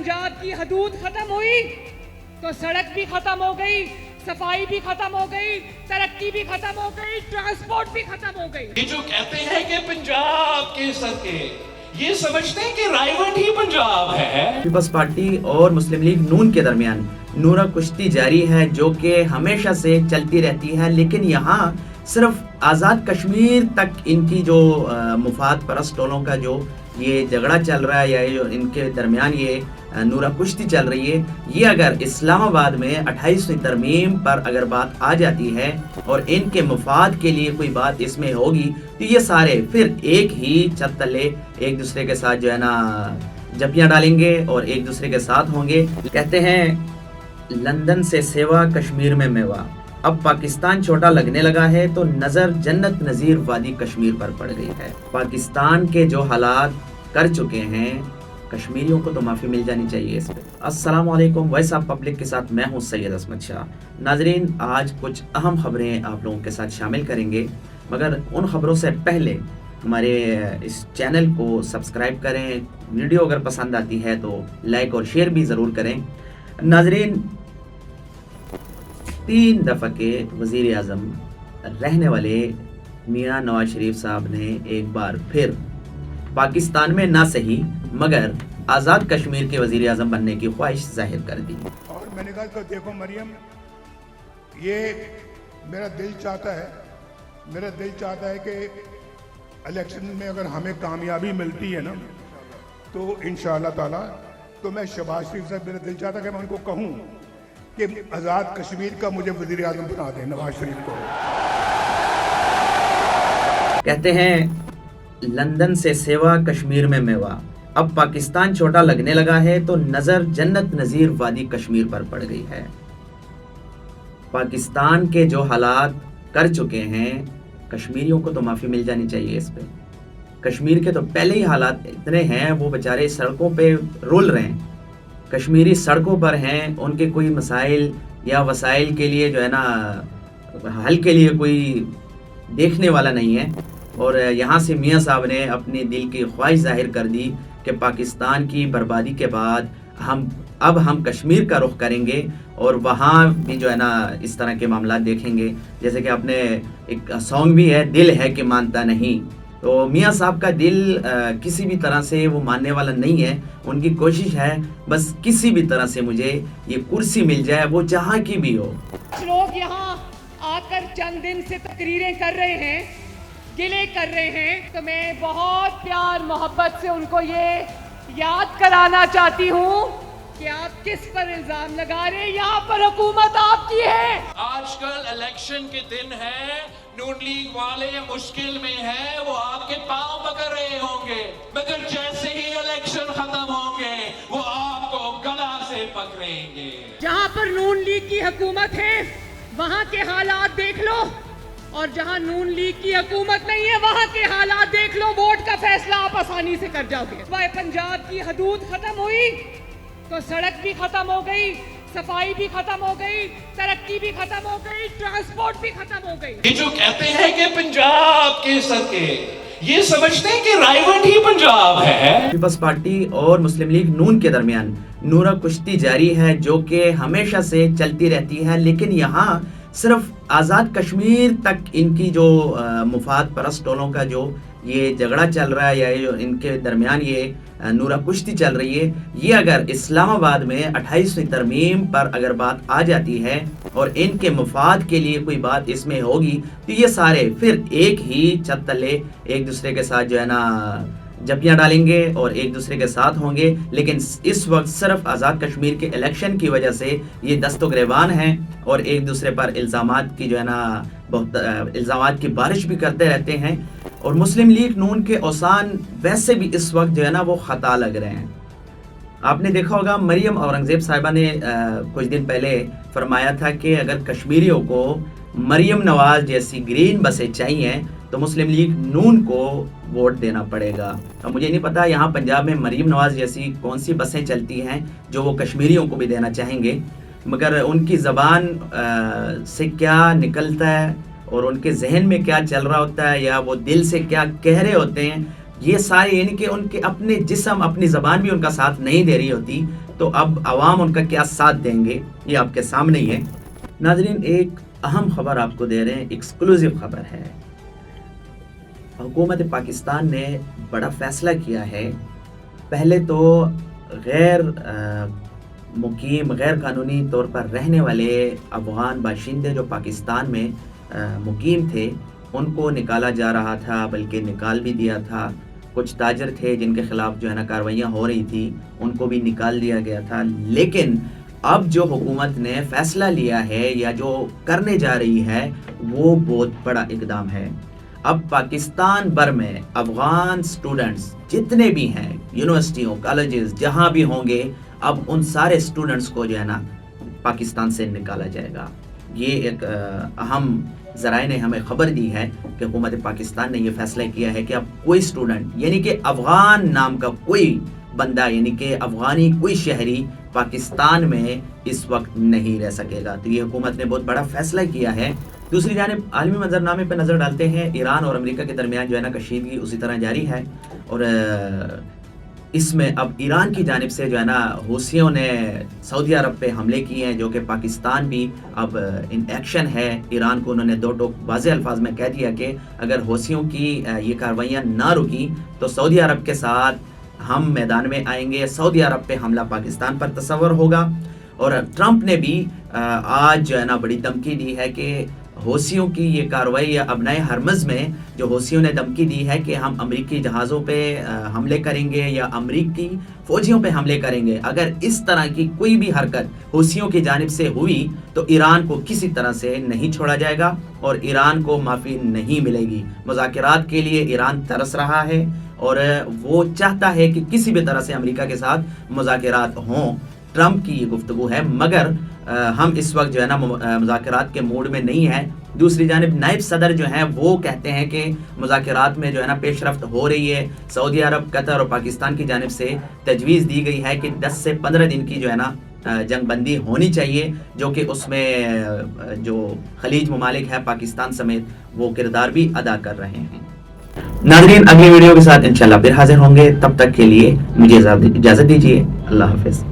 पंजाब की हदूद खत्म हुई तो सड़क भी खत्म हो गई, सफाई भी खत्म हो गई, तरक्की भी खत्म हो गई, ट्रांसपोर्ट भी खत्म हो गई। ये जो कहते हैं कि पंजाब के सदके, ये समझते हैं कि रायवट ही पंजाब है। पीपल्स पार्टी और मुस्लिम लीग नून के दरमियान नूरा कुश्ती जारी है, जो कि हमेशा से चलती रहती है, लेकिन यहाँ सिर्फ आज़ाद कश्मीर तक इनकी जो मुफाद परस्त टोलों का जो ये झगड़ा चल रहा है, या ये जो इनके दरमियान ये नूरा कुश्ती चल रही है, ये अगर इस्लामाबाद में 28वीं तरमीम पर अगर बात आ जाती है और इनके मुफाद के लिए कोई बात इसमें होगी, तो ये सारे फिर एक ही छत तले एक दूसरे के साथ जो है ना जपियाँ डालेंगे और एक दूसरे के साथ होंगे। कहते हैं लंदन से सेवा, कश्मीर में मेवा, अब पाकिस्तान छोटा लगने लगा है तो नज़र जन्नत नज़ीर वादी कश्मीर पर पड़ गई है। पाकिस्तान के जो हालात कर चुके हैं, कश्मीरियों को तो माफ़ी मिल जानी चाहिए इस पर। अस्सलाम वालेकुम, वॉइस ऑफ पब्लिक के साथ मैं हूं सैयद असमत शाह। नाजरीन, आज कुछ अहम खबरें आप लोगों के साथ शामिल करेंगे, मगर उन खबरों से पहले हमारे इस चैनल को सब्सक्राइब करें। वीडियो अगर पसंद आती है तो लाइक और शेयर भी ज़रूर करें। नाजरीन, 3 दफ़ा के वज़ीर आज़म रहने वाले मियाँ नवाज शरीफ साहब ने एक बार फिर पाकिस्तान में ना सही मगर आज़ाद कश्मीर के वज़ीर आज़म बनने की ख्वाहिश जाहिर कर दी। और मैंने कहा कि देखो मरियम, ये मेरा दिल चाहता है कि इलेक्शन में अगर हमें कामयाबी मिलती है ना, तो इंशाअल्लाह ताला तो मैं शहबाज शरीफ साहब, मेरा दिल चाहता है कि मैं उनको कहूँ कि आज़ाद कश्मीर का मुझे वज़ीर आज़म बना दें नवाज शरीफ को। कहते हैं लंदन से सेवा, कश्मीर में मेवा, अब पाकिस्तान छोटा लगने लगा है तो नज़र जन्नत नज़ीर वादी कश्मीर पर पड़ गई है। पाकिस्तान के जो हालात कर चुके हैं, कश्मीरियों को तो माफ़ी मिल जानी चाहिए इस पे। कश्मीर के तो पहले ही हालात इतने हैं, वो बेचारे सड़कों पे रोल रहे हैं, कश्मीरी सड़कों पर हैं, उनके कोई मसाइल या वसाइल के लिए जो है ना हल के लिए कोई देखने वाला नहीं है। और यहाँ से मियाँ साहब ने अपनी दिल की ख्वाहिश जाहिर कर दी कि पाकिस्तान की बर्बादी के बाद हम कश्मीर का रुख करेंगे और वहाँ भी जो है ना इस तरह के मामला देखेंगे। जैसे कि आपने एक सॉन्ग भी है, दिल है कि मानता नहीं, तो मियाँ साहब का दिल किसी भी तरह से वो मानने वाला नहीं है। उनकी कोशिश है बस किसी भी तरह से मुझे ये कुर्सी मिल जाए, वो जहाँ की भी हो। लोग यहाँ आकर चंद दिन से तकरीरें कर रहे हैं, गिले कर रहे हैं, तो मैं बहुत प्यार मोहब्बत से उनको ये याद कराना चाहती हूँ कि आप किस पर इल्जाम लगा रहे हैं। यहाँ पर हुकूमत आपकी है। आजकल इलेक्शन के दिन है, नून लीग वाले मुश्किल में है, वो आपके पांव पकड़ रहे होंगे, मगर जैसे ही इलेक्शन खत्म होंगे वो आपको गला से पकड़ेंगे। जहाँ पर नून लीग की हुकूमत है वहाँ के हालात देख लो, और जहाँ नून लीग की हुकूमत नहीं है वहाँ के हालात देख लो। वोट का फैसला आप आसानी से कर जाओगे। पंजाब की हदूद खत्म हुई तो सड़क भी खत्म हो गई, सफाई भी खत्म हो गई, तरक्की भी खत्म हो गई, ट्रांसपोर्ट भी खत्म हो गई। ये जो कहते हैं कि पंजाब के सदके, ये समझते हैं कि रायवट ही पंजाब है। पीपल्स पार्टी और मुस्लिम लीग नून के दरमियान नूरा कुश्ती जारी है, जो कि हमेशा से चलती रहती है, लेकिन यहाँ सिर्फ आज़ाद कश्मीर तक इनकी जो मुफाद परस्त टोलों का जो ये झगड़ा चल रहा है, या ये जो इनके दरमियान ये नूरा कुश्ती चल रही है, ये अगर इस्लामाबाद में 28वीं तरमीम पर अगर बात आ जाती है और इनके मुफाद के लिए कोई बात इसमें होगी, तो ये सारे फिर एक ही छत तले एक दूसरे के साथ जो है ना जपियाँ डालेंगे और एक दूसरे के साथ होंगे। लेकिन इस वक्त सिर्फ आज़ाद कश्मीर के इलेक्शन की वजह से ये दस्तो गिरेबान हैं और एक दूसरे पर इल्ज़ामात की जो है ना बहुत इल्ज़ामात की बारिश भी करते रहते हैं। और मुस्लिम लीग नून के औसान वैसे भी इस वक्त जो है ना वो ख़ता लग रहे हैं। आपने देखा होगा मरियम औरंगज़ेब साहिबा ने कुछ दिन पहले फरमाया था कि अगर कश्मीरियों को मरियम नवाज जैसी ग्रीन बसें चाहिए तो मुस्लिम लीग नून को वोट देना पड़ेगा। अब मुझे नहीं पता यहाँ पंजाब में मरियम नवाज जैसी कौन सी बसें चलती हैं जो वो कश्मीरियों को भी देना चाहेंगे, मगर उनकी ज़बान से क्या निकलता है और उनके जहन में क्या चल रहा होता है या वो दिल से क्या कह रहे होते हैं, یہ سارے یعنی کہ ان کے اپنے جسم اپنی زبان بھی ان کا ساتھ نہیں دے رہی ہوتی تو اب عوام ان کا کیا ساتھ دیں گے، یہ آپ کے سامنے ہی ہے۔ ناظرین ایک اہم خبر آپ کو دے رہے ہیں، ایکسکلوزیو خبر ہے۔ حکومت پاکستان نے بڑا فیصلہ کیا ہے۔ پہلے تو غیر مقیم غیر قانونی طور پر رہنے والے افغان باشندے جو پاکستان میں مقیم تھے ان کو نکالا جا رہا تھا، بلکہ نکال بھی دیا تھا۔ کچھ تاجر تھے جن کے خلاف جو ہے نا کارروائیاں ہو رہی تھی، ان کو بھی نکال دیا گیا تھا۔ لیکن اب جو حکومت نے فیصلہ لیا ہے یا جو کرنے جا رہی ہے وہ بہت بڑا اقدام ہے۔ اب پاکستان بھر میں افغان سٹوڈنٹس جتنے بھی ہیں، یونیورسٹیوں کالجز جہاں بھی ہوں گے، اب ان سارے سٹوڈنٹس کو جو ہے نا پاکستان سے نکالا جائے گا۔ یہ ایک اہم ذرائع نے ہمیں خبر دی ہے کہ حکومت پاکستان نے یہ فیصلہ کیا ہے کہ اب کوئی سٹوڈنٹ یعنی کہ افغان نام کا کوئی بندہ یعنی کہ افغانی کوئی شہری پاکستان میں اس وقت نہیں رہ سکے گا۔ تو یہ حکومت نے بہت بڑا فیصلہ کیا ہے۔ دوسری جانب عالمی منظرنامے پہ نظر ڈالتے ہیں، ایران اور امریکہ کے درمیان جو ہے نا کشیدگی اسی طرح جاری ہے، اور اس میں اب ایران کی جانب سے جو ہے نا حوثیوں نے سعودی عرب پہ حملے کیے ہیں، جو کہ پاکستان بھی اب ان ایکشن ہے۔ ایران کو انہوں نے دو ٹوک واضح الفاظ میں کہہ دیا کہ اگر حوثیوں کی یہ کارروائیاں نہ رکی تو سعودی عرب کے ساتھ ہم میدان میں آئیں گے، سعودی عرب پہ حملہ پاکستان پر تصور ہوگا۔ اور ٹرمپ نے بھی آج جو ہے نا بڑی دھمکی دی ہے کہ حوثیوں کی یہ کارروائی یا ابنائے ہرمز میں جو حوثیوں نے دھمکی دی ہے کہ ہم امریکی جہازوں پہ حملے کریں گے یا امریکی فوجیوں پہ حملے کریں گے، اگر اس طرح کی کوئی بھی حرکت حوثیوں کی جانب سے ہوئی تو ایران کو کسی طرح سے نہیں چھوڑا جائے گا اور ایران کو معافی نہیں ملے گی۔ مذاکرات کے لیے ایران ترس رہا ہے اور وہ چاہتا ہے کہ کسی بھی طرح سے امریکہ کے ساتھ مذاکرات ہوں۔ ٹرمپ کی یہ گفتگو ہے، مگر ہم اس وقت جو ہے نا مذاکرات کے موڈ میں نہیں ہیں۔ دوسری جانب نائب صدر جو ہیں وہ کہتے ہیں کہ مذاکرات میں جو ہے نا پیش رفت ہو رہی ہے۔ سعودی عرب، قطر اور پاکستان کی جانب سے تجویز دی گئی ہے کہ 10 سے 15 دن کی جو ہے نا جنگ بندی ہونی چاہیے، جو کہ اس میں جو خلیج ممالک ہے پاکستان سمیت وہ کردار بھی ادا کر رہے ہیں۔ ناظرین اگلی ویڈیو کے ساتھ انشاءاللہ پھر حاضر ہوں گے، تب تک کے لیے مجھے اجازت دیجیے۔ اللہ حافظ۔